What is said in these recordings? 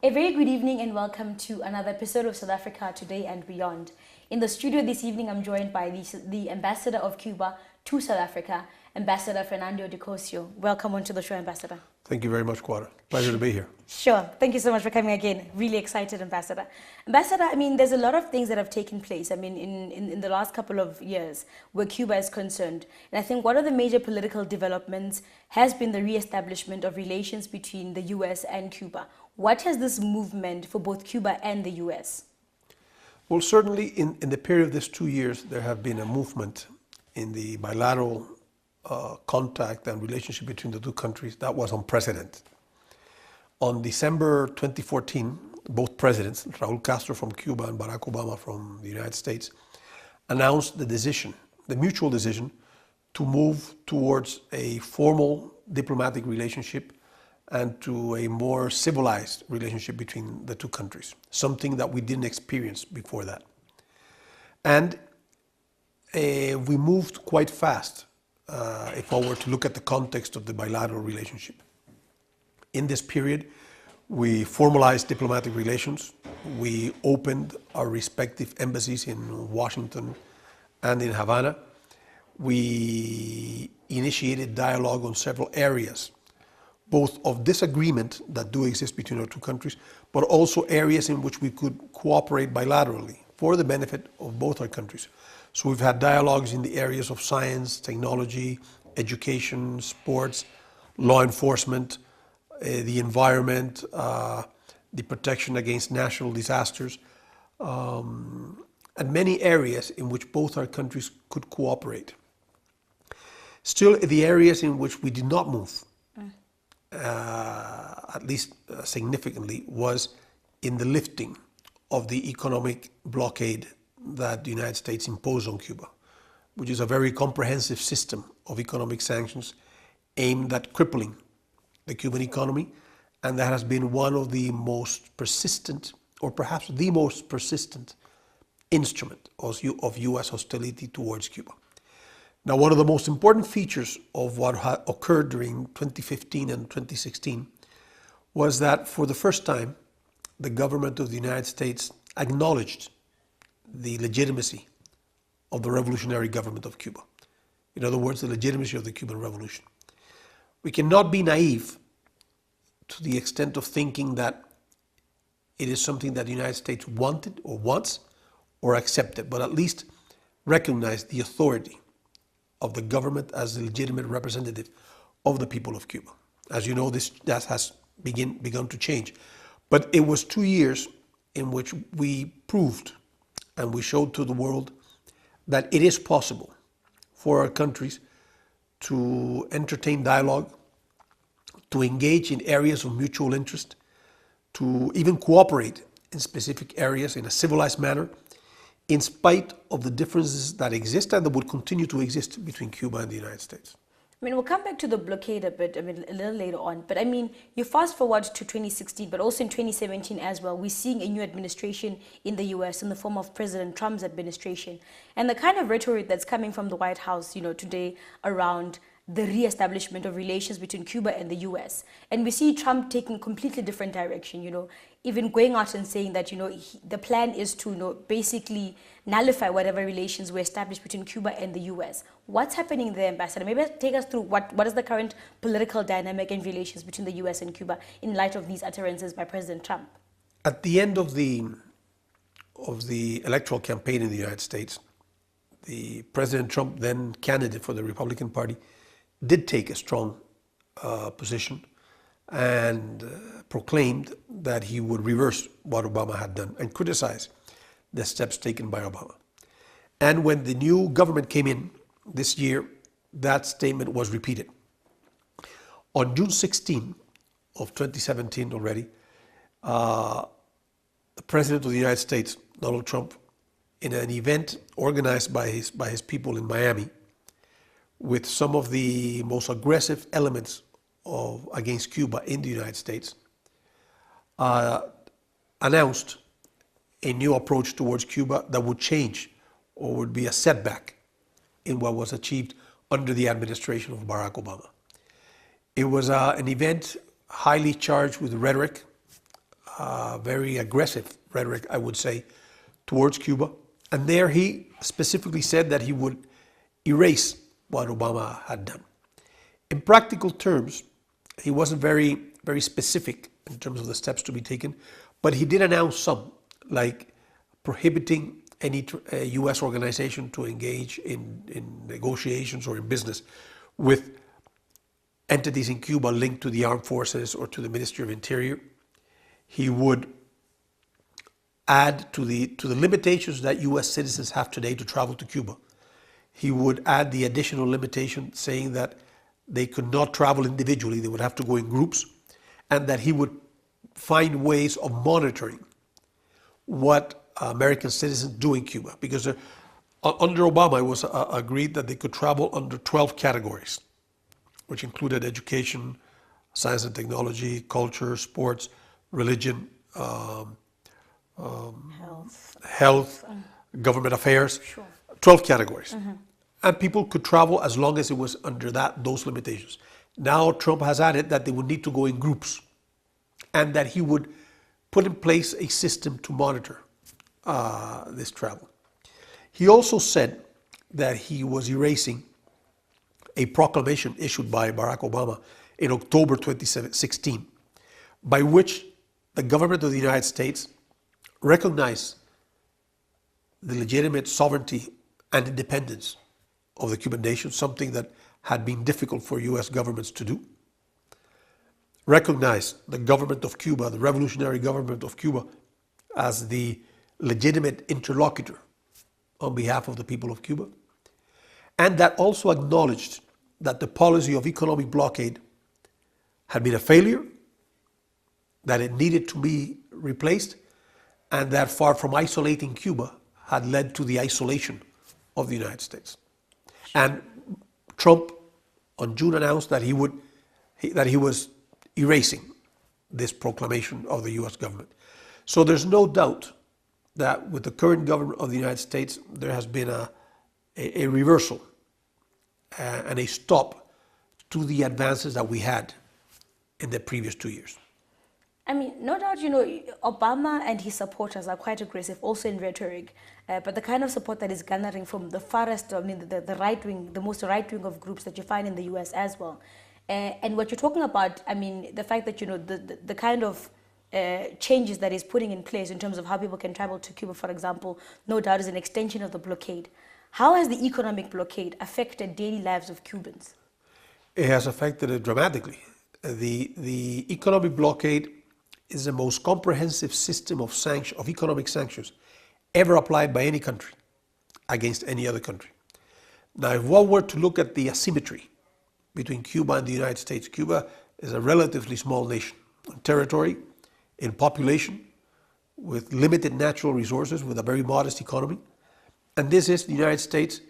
A very good evening and welcome to another episode of South Africa Today and Beyond. In the studio this evening, I'm joined by the Ambassador of Cuba to South Africa, Ambassador Fernando de Cossio. Welcome onto the show, Ambassador. Thank you very much, Quara. Pleasure to be here. Sure. Thank you so much for coming again. Really excited, Ambassador. Ambassador, there's a lot of things that have taken place, in the last couple of years where Cuba is concerned. And I think one of the major political developments has been the re-establishment of relations between the US and Cuba. What has this movement for both Cuba and the US? Well, certainly in the period of these 2 years, there have been a movement in the bilateral contact and relationship between the two countries that was unprecedented. On December 2014, both presidents, Raúl Castro from Cuba and Barack Obama from the United States, announced the mutual decision to move towards a formal diplomatic relationship and to a more civilized relationship between the two countries, something that we didn't experience before that. And we moved quite fast if I were to look at the context of the bilateral relationship. In this period, we formalized diplomatic relations. We opened our respective embassies in Washington and in Havana. We initiated dialogue on several areas, both of disagreement that do exist between our two countries, but also areas in which we could cooperate bilaterally for the benefit of both our countries. So we've had dialogues in the areas of science, technology, education, sports, law enforcement, the environment, the protection against natural disasters, and many areas in which both our countries could cooperate. Still, the areas in which we did not move, at least significantly, was in the lifting of the economic blockade that the United States imposed on Cuba, which is a very comprehensive system of economic sanctions aimed at crippling the Cuban economy, and that has been one of the most persistent, or perhaps the most persistent, instrument of U.S. hostility towards Cuba. Now, one of the most important features of what occurred during 2015 and 2016 was that for the first time, the government of the United States acknowledged the legitimacy of the revolutionary government of Cuba. In other words, the legitimacy of the Cuban Revolution. We cannot be naive to the extent of thinking that it is something that the United States wanted or wants or accepted, but at least recognize the authority of the government as the legitimate representative of the people of Cuba. As you know, that has begun to change. But it was 2 years in which we proved and we showed to the world that it is possible for our countries to entertain dialogue, to engage in areas of mutual interest, to even cooperate in specific areas in a civilized manner, in spite of the differences that exist and that would continue to exist between Cuba and the United States. We'll come back to the blockade a bit, a little later on. But you fast forward to 2016, but also in 2017 as well, we're seeing a new administration in the US in the form of President Trump's administration. And the kind of rhetoric that's coming from the White House, today around the re-establishment of relations between Cuba and the US. And we see Trump taking a completely different direction, even going out and saying that, the plan is to, basically nullify whatever relations were established between Cuba and the US. What's happening there, Ambassador? Maybe take us through what is the current political dynamic and relations between the US and Cuba in light of these utterances by President Trump? At the end of the electoral campaign in the United States, the President Trump, then candidate for the Republican Party, did take a strong position and proclaimed that he would reverse what Obama had done and criticize the steps taken by Obama. And when the new government came in this year, that statement was repeated. On June 16 of 2017 already, the President of the United States, Donald Trump, in an event organized by his people in Miami, with some of the most aggressive elements against Cuba in the United States, announced a new approach towards Cuba that would change or would be a setback in what was achieved under the administration of Barack Obama. It was an event highly charged with rhetoric, very aggressive rhetoric, I would say, towards Cuba. And there he specifically said that he would erase what Obama had done. In practical terms, he wasn't very specific in terms of the steps to be taken, but he did announce some, like prohibiting any U.S. organization to engage in negotiations or in business with entities in Cuba linked to the armed forces or to the Ministry of Interior. He would add to the limitations that U.S. citizens have today to travel to Cuba. He would add the additional limitation saying that they could not travel individually, they would have to go in groups, and that he would find ways of monitoring what American citizens do in Cuba. Because under Obama, it was agreed that they could travel under 12 categories, which included education, science and technology, culture, sports, religion, health, government affairs, 12 categories. And people could travel as long as it was under those limitations. Now Trump has added that they would need to go in groups and that he would put in place a system to monitor this travel. He also said that he was erasing a proclamation issued by Barack Obama in October 2016, by which the government of the United States recognized the legitimate sovereignty and independence of the Cuban nation, something that had been difficult for U.S. governments to do. Recognized the government of Cuba, the revolutionary government of Cuba, as the legitimate interlocutor on behalf of the people of Cuba. And that also acknowledged that the policy of economic blockade had been a failure, that it needed to be replaced, and that far from isolating Cuba, had led to the isolation of the United States. And Trump on June announced that he was erasing this proclamation of the U.S. government. So there's no doubt that with the current government of the United States, there has been a reversal and a stop to the advances that we had in the previous 2 years. I mean, no doubt, Obama and his supporters are quite aggressive, also in rhetoric. But the kind of support that is garnering from the farthest, the right wing, the most right wing of groups that you find in the U.S. as well. And what you're talking about, I mean, the fact that, the kind of changes that he's putting in place in terms of how people can travel to Cuba, for example, no doubt is an extension of the blockade. How has the economic blockade affected daily lives of Cubans? It has affected it dramatically. The economic blockade is the most comprehensive system of economic sanctions ever applied by any country against any other country. Now, if one were to look at the asymmetry between Cuba and the United States, Cuba is a relatively small nation in territory, in population, with limited natural resources, with a very modest economy. And this is the United States,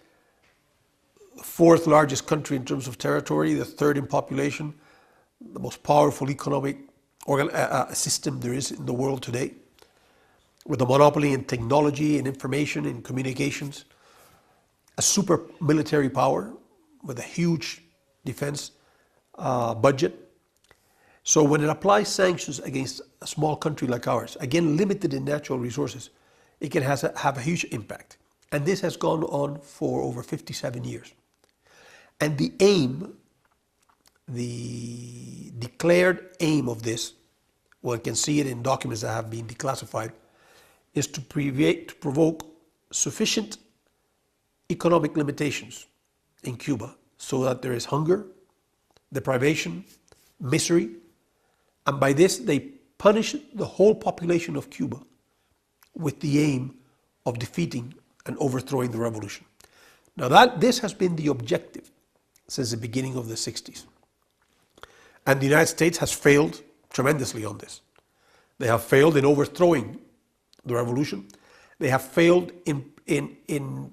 the fourth largest country in terms of territory, the third in population, the most powerful economic system there is in the world today, with a monopoly in technology, in information, in communications, a super military power with a huge defense budget. So when it applies sanctions against a small country like ours, again limited in natural resources, it can have a huge impact. And this has gone on for over 57 years. And the aim, the declared aim of this, one can see it in documents that have been declassified, is to provoke sufficient economic limitations in Cuba so that there is hunger, deprivation, misery, and by this they punish the whole population of Cuba with the aim of defeating and overthrowing the revolution. Now this has been the objective since the beginning of the 60s. And the United States has failed tremendously on this. They have failed in overthrowing the revolution. They have failed in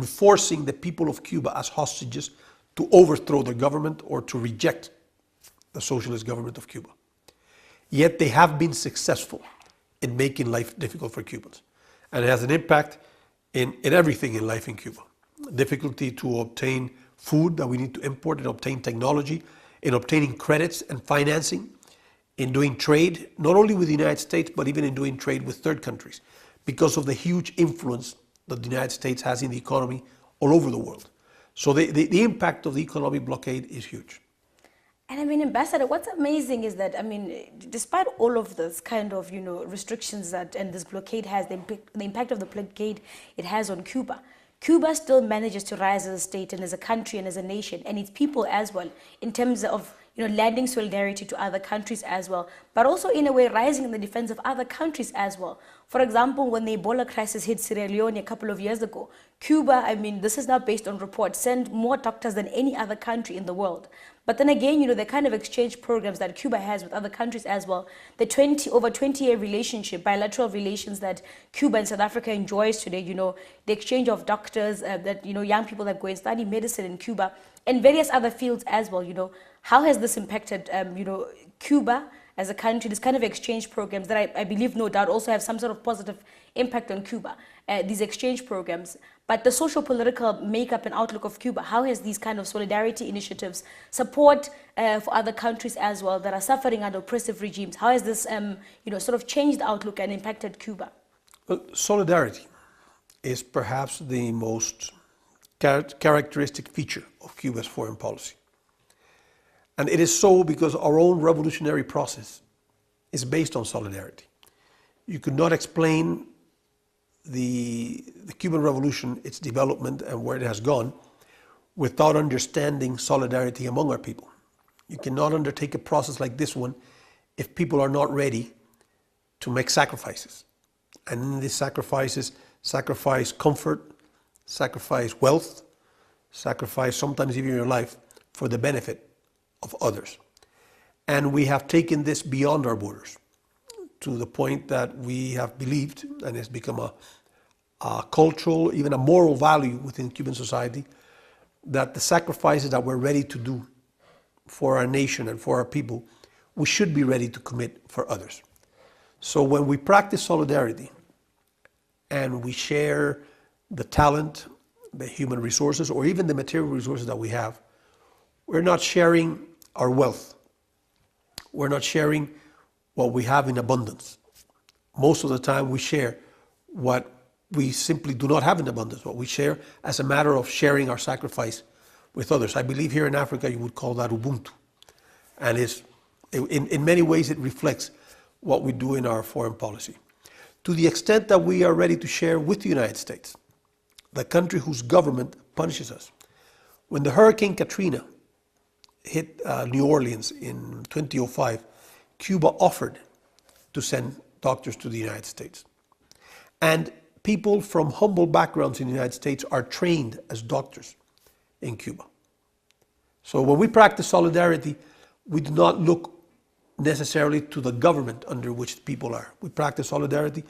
forcing the people of Cuba as hostages to overthrow the government or to reject the socialist government of Cuba. Yet they have been successful in making life difficult for Cubans. And it has an impact in everything in life in Cuba. Difficulty to obtain food that we need to import, and obtain technology, in obtaining credits and financing, in doing trade, not only with the United States, but even in doing trade with third countries, because of the huge influence that the United States has in the economy all over the world. So the impact of the economic blockade is huge. And I mean, Ambassador, what's amazing is that, I mean, despite all of this kind of, restrictions that and this blockade has, the impact of the blockade it has on Cuba, Cuba still manages to rise as a state and as a country and as a nation, and its people as well, in terms of lending solidarity to other countries as well, but also in a way rising in the defense of other countries as well. For example, when the Ebola crisis hit Sierra Leone a couple of years ago, Cuba, I mean, this is now based on reports, sent more doctors than any other country in the world. But then again, the kind of exchange programs that Cuba has with other countries as well, the over 20-year relationship, bilateral relations that Cuba and South Africa enjoys today, the exchange of doctors, that, young people that go and study medicine in Cuba, and various other fields as well, how has this impacted, Cuba as a country, this kind of exchange programs that I believe no doubt also have some sort of positive impact on Cuba, these exchange programs. But the social-political makeup and outlook of Cuba, how has these kind of solidarity initiatives, support for other countries as well that are suffering under oppressive regimes, how has this, sort of changed the outlook and impacted Cuba? Well, solidarity is perhaps the most characteristic feature of Cuba's foreign policy. And it is so because our own revolutionary process is based on solidarity. You could not explain the Cuban Revolution, its development and where it has gone, without understanding solidarity among our people. You cannot undertake a process like this one if people are not ready to make sacrifices. And in these sacrifices, sacrifice comfort, sacrifice wealth, sacrifice sometimes even your life for the benefit of others. And we have taken this beyond our borders to the point that we have believed, and it's become a cultural, even a moral value within Cuban society, that the sacrifices that we're ready to do for our nation and for our people, we should be ready to commit for others. So when we practice solidarity and we share the talent, the human resources, or even the material resources that we have, we're not sharing our wealth. We're not sharing what we have in abundance. Most of the time we share what we simply do not have in abundance, what we share as a matter of sharing our sacrifice with others. I believe here in Africa you would call that Ubuntu. And in many ways it reflects what we do in our foreign policy. To the extent that we are ready to share with the United States, the country whose government punishes us. When the Hurricane Katrina hit New Orleans in 2005, Cuba offered to send doctors to the United States. And people from humble backgrounds in the United States are trained as doctors in Cuba. So when we practice solidarity, we do not look necessarily to the government under which the people are. We practice solidarity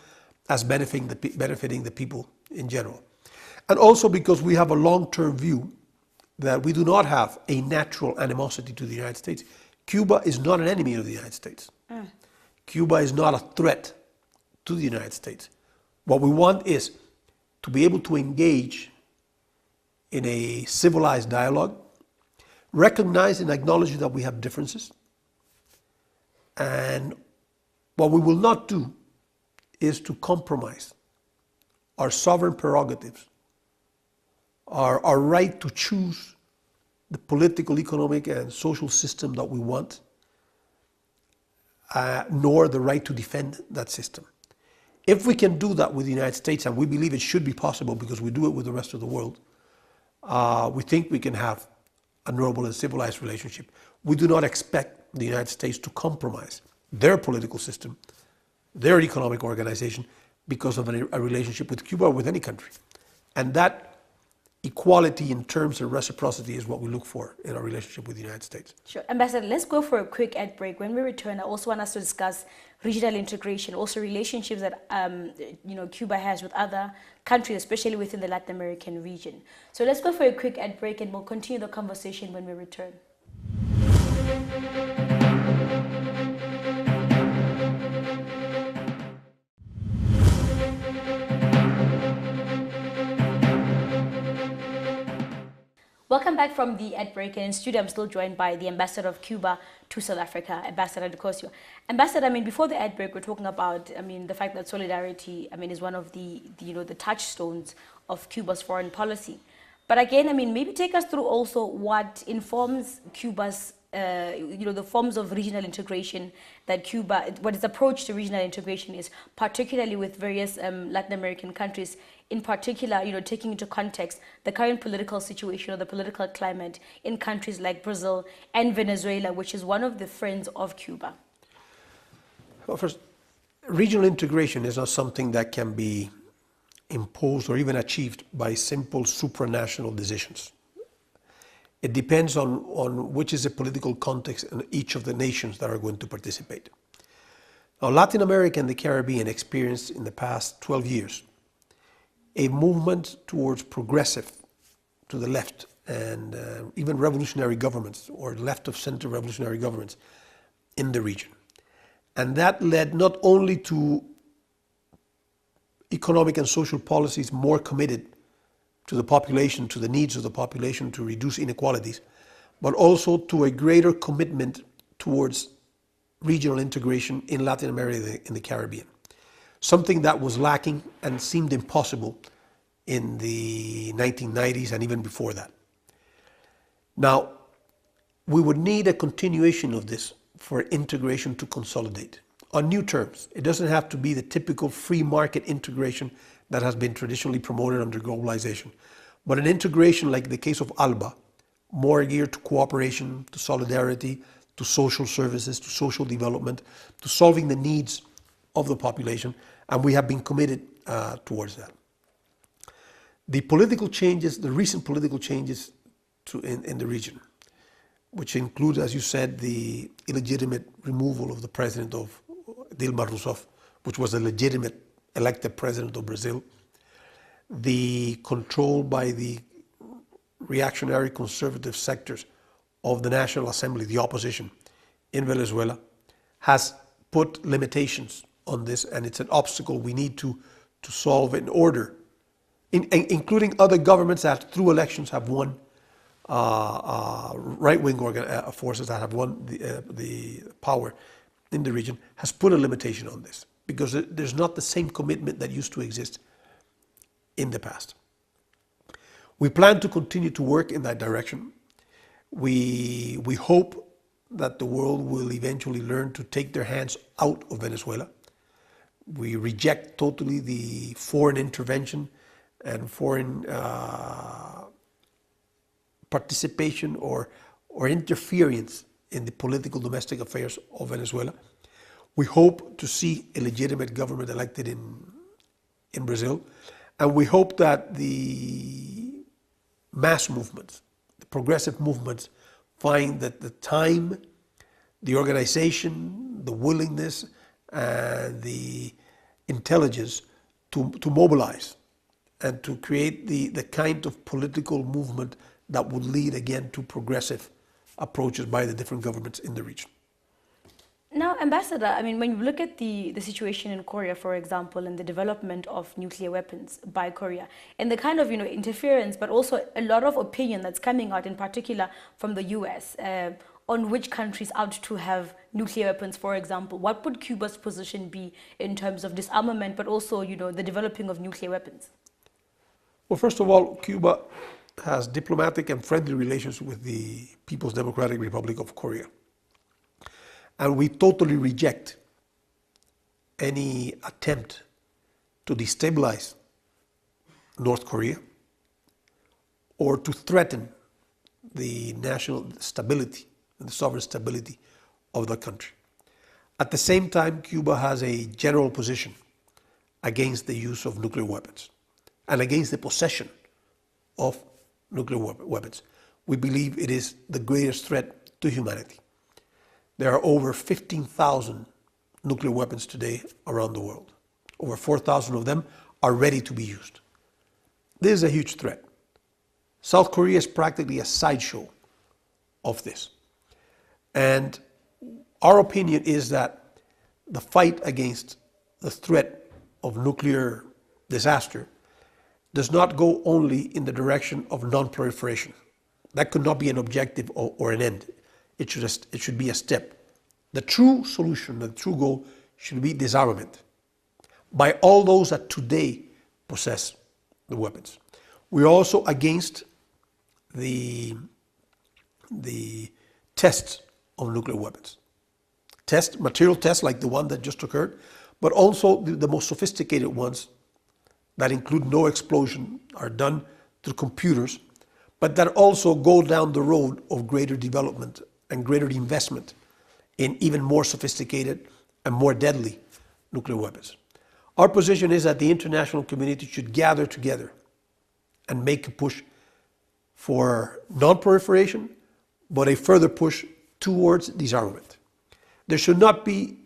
as benefiting the people in general. And also because we have a long-term view that we do not have a natural animosity to the United States. Cuba is not an enemy of the United States. Cuba is not a threat to the United States. What we want is to be able to engage in a civilized dialogue, recognize and acknowledge that we have differences. And what we will not do is to compromise our sovereign prerogatives, our right to choose the political, economic, and social system that we want, nor the right to defend that system. If we can do that with the United States, and we believe it should be possible because we do it with the rest of the world, we think we can have a noble and civilized relationship. We do not expect the United States to compromise their political system, their economic organization, because of a relationship with Cuba or with any country. And that equality in terms of reciprocity is what we look for in our relationship with the United States. Sure. Ambassador, let's go for a quick ad break. When we return, I also want us to discuss regional integration, also relationships that Cuba has with other countries, especially within the Latin American region. So let's go for a quick ad break and we'll continue the conversation when we return. Welcome back from the ad break, and in studio I'm still joined by the ambassador of Cuba to South Africa, Ambassador Cossio. Ambassador, before the ad break, we're talking about, the fact that solidarity, is one of the touchstones of Cuba's foreign policy. But again, maybe take us through also what informs Cuba's, the forms of regional integration that Cuba, what its approach to regional integration is, particularly with various Latin American countries, in particular, taking into context the current political situation or the political climate in countries like Brazil and Venezuela, which is one of the friends of Cuba. Well, first, regional integration is not something that can be imposed or even achieved by simple supranational decisions. It depends on which is the political context in each of the nations that are going to participate. Now, Latin America and the Caribbean experienced in the past 12 years a movement towards progressive, to the left, and even revolutionary governments or left of center revolutionary governments in the region. And that led not only to economic and social policies more committed to the population, to the needs of the population, to reduce inequalities, but also to a greater commitment towards regional integration in Latin America and the Caribbean. Something that was lacking and seemed impossible in the 1990s and even before that. Now, we would need a continuation of this for integration to consolidate on new terms. It doesn't have to be the typical free market integration that has been traditionally promoted under globalization, but an integration like the case of ALBA, more geared to cooperation, to solidarity, to social services, to social development, to solving the needs of the population, and we have been committed towards that. The political changes, the recent political changes in the region, which includes, as you said, the illegitimate removal of the president of Dilma Rousseff, which was a legitimate elected president of Brazil, the control by the reactionary conservative sectors of the National Assembly, the opposition in Venezuela, has put limitations on this, and it's an obstacle we need to solve in order, including other governments that through elections have won, right-wing forces that have won the power in the region, has put a limitation on this, because there's not the same commitment that used to exist in the past. We plan to continue to work in that direction. We hope that the world will eventually learn to take their hands out of Venezuela. We reject totally the foreign intervention and foreign participation or interference in the political domestic affairs of Venezuela. We hope to see a legitimate government elected in Brazil, and we hope that the mass movements, the progressive movements, find that the time, the organization, the willingness, and the intelligence to mobilize and to create the kind of political movement that would lead again to progressive approaches by the different governments in the region. Now, Ambassador, when you look at the situation in Korea, for example, and the development of nuclear weapons by Korea, and the kind of interference, but also a lot of opinion that's coming out, in particular from the US, on which countries ought to have nuclear weapons, for example, what would Cuba's position be in terms of disarmament, but also the developing of nuclear weapons? Well, first of all, Cuba has diplomatic and friendly relations with the People's Democratic Republic of Korea. And we totally reject any attempt to destabilize North Korea or to threaten the national stability and the sovereign stability of the country. At the same time, Cuba has a general position against the use of nuclear weapons and against the possession of nuclear weapons. We believe it is the greatest threat to humanity. There are over 15,000 nuclear weapons today around the world. Over 4,000 of them are ready to be used. This is a huge threat. South Korea is practically a sideshow of this. And our opinion is that the fight against the threat of nuclear disaster does not go only in the direction of non-proliferation. That could not be an objective or an end. It should be a step. The true solution, the true goal should be disarmament by all those that today possess the weapons. We're also against the tests of nuclear weapons. Material tests like the one that just occurred, but also the most sophisticated ones that include no explosion are done through computers, but that also go down the road of greater development and greater investment in even more sophisticated and more deadly nuclear weapons. Our position is that the international community should gather together and make a push for non-proliferation, but a further push towards disarmament. There should not be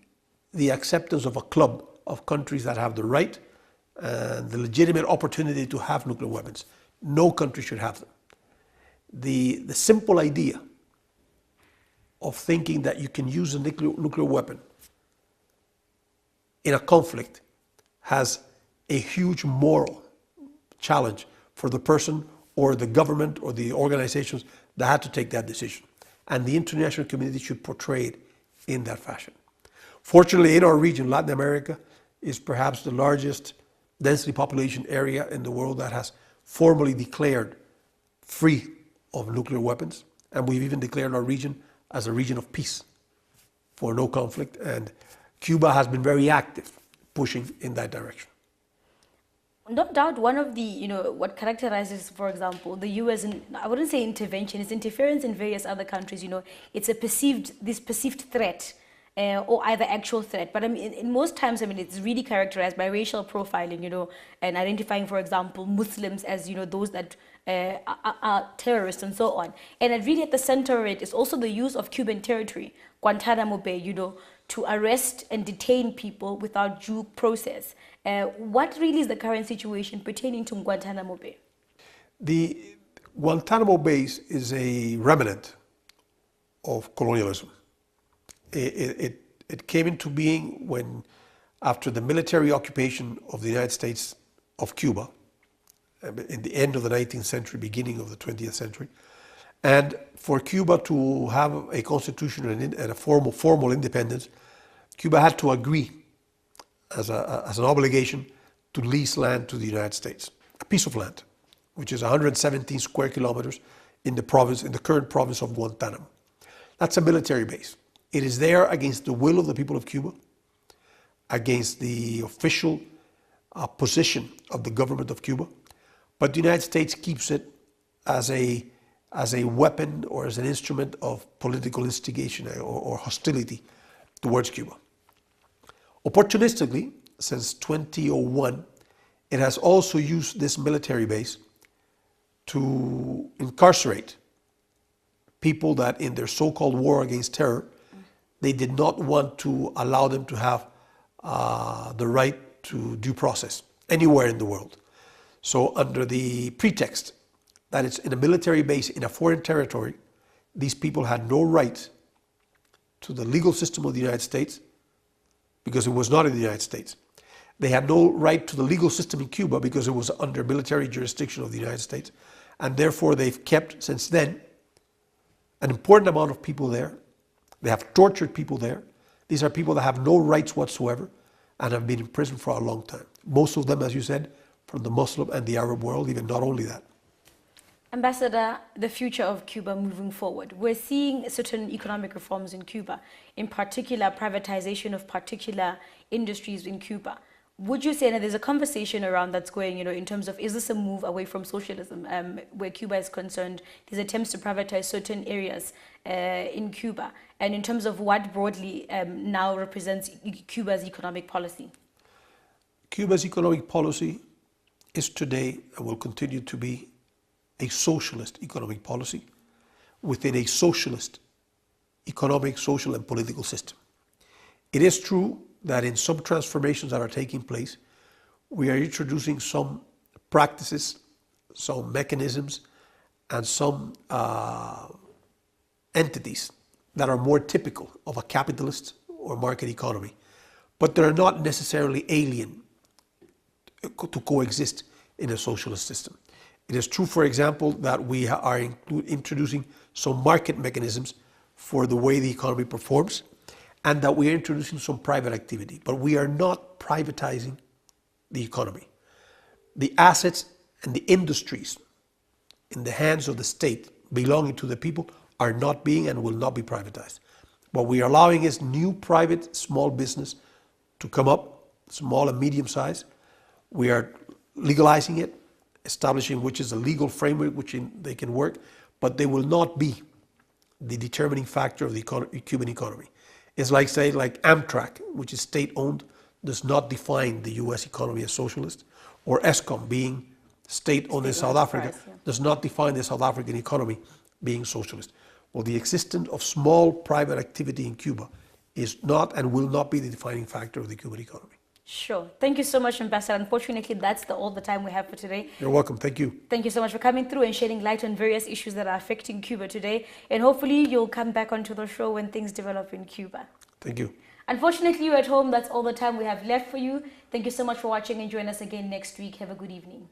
the acceptance of a club of countries that have the right and the legitimate opportunity to have nuclear weapons. No country should have them. The simple idea of thinking that you can use a nuclear weapon in a conflict has a huge moral challenge for the person or the government or the organizations that had to take that decision. And the international community should portray it in that fashion. Fortunately, in our region, Latin America is perhaps the largest densely population area in the world that has formally declared free of nuclear weapons. And we've even declared our region as a region of peace for no conflict. And Cuba has been very active pushing in that direction. No doubt one of the, what characterizes, for example, the US, and I wouldn't say intervention, it's interference in various other countries, it's this perceived threat or either actual threat. But I mean, in most times, it's really characterized by racial profiling, and identifying, for example, Muslims as, those that are terrorists and so on. And really at the center of it is also the use of Cuban territory, Guantanamo Bay, to arrest and detain people without due process. What really is the current situation pertaining to Guantanamo Bay? The Guantanamo base is a remnant of colonialism. It came into being when, after the military occupation of the United States of Cuba, in the end of the 19th century, beginning of the 20th century, and for Cuba to have a constitution and a formal independence, Cuba had to agree as an obligation to lease land to the United States, a piece of land, which is 117 square kilometers in the current province of Guantanamo. That's a military base. It is there against the will of the people of Cuba, against the official position of the government of Cuba, but the United States keeps it as a weapon or as an instrument of political instigation or hostility towards Cuba. Opportunistically, since 2001, it has also used this military base to incarcerate people that in their so-called war against terror, they did not want to allow them to have the right to due process anywhere in the world. So under the pretext that it's in a military base in a foreign territory, these people had no right to the legal system of the United States because it was not in the United States. They had no right to the legal system in Cuba because it was under military jurisdiction of the United States. And therefore they've kept, since then, an important amount of people there. They have tortured people there. These are people that have no rights whatsoever and have been in prison for a long time. Most of them, as you said, from the Muslim and the Arab world, even not only that. Ambassador, the future of Cuba moving forward. We're seeing certain economic reforms in Cuba, in particular privatization of particular industries in Cuba. Would you say that there's a conversation around that's going, in terms of, is this a move away from socialism where Cuba is concerned? There's attempts to privatize certain areas in Cuba. And in terms of what broadly now represents Cuba's economic policy? Cuba's economic policy is today and will continue to be a socialist economic policy within a socialist economic, social, and political system. It is true that in some transformations that are taking place, we are introducing some practices, some mechanisms, and some entities that are more typical of a capitalist or market economy, but they're not necessarily alien to coexist in a socialist system. It is true, for example, that we are introducing some market mechanisms for the way the economy performs, and that we are introducing some private activity. But we are not privatizing the economy. The assets and the industries in the hands of the state belonging to the people are not being and will not be privatized. What we are allowing is new private small business to come up, small and medium size. We are legalizing it, establishing which is a legal framework which they can work, but they will not be the determining factor of the Cuban economy. It's like, say, like Amtrak, which is state-owned, does not define the U.S. economy as socialist, or ESCOM being state-owned in South Africa does not define the South African economy being socialist. Well, the existence of small private activity in Cuba is not and will not be the defining factor of the Cuban economy. Sure. Thank you so much, Ambassador. Unfortunately, that's all the time we have for today. You're welcome. Thank you. Thank you so much for coming through and shedding light on various issues that are affecting Cuba today. And hopefully you'll come back onto the show when things develop in Cuba. Thank you. Unfortunately, you at home, that's all the time we have left for you. Thank you so much for watching and join us again next week. Have a good evening.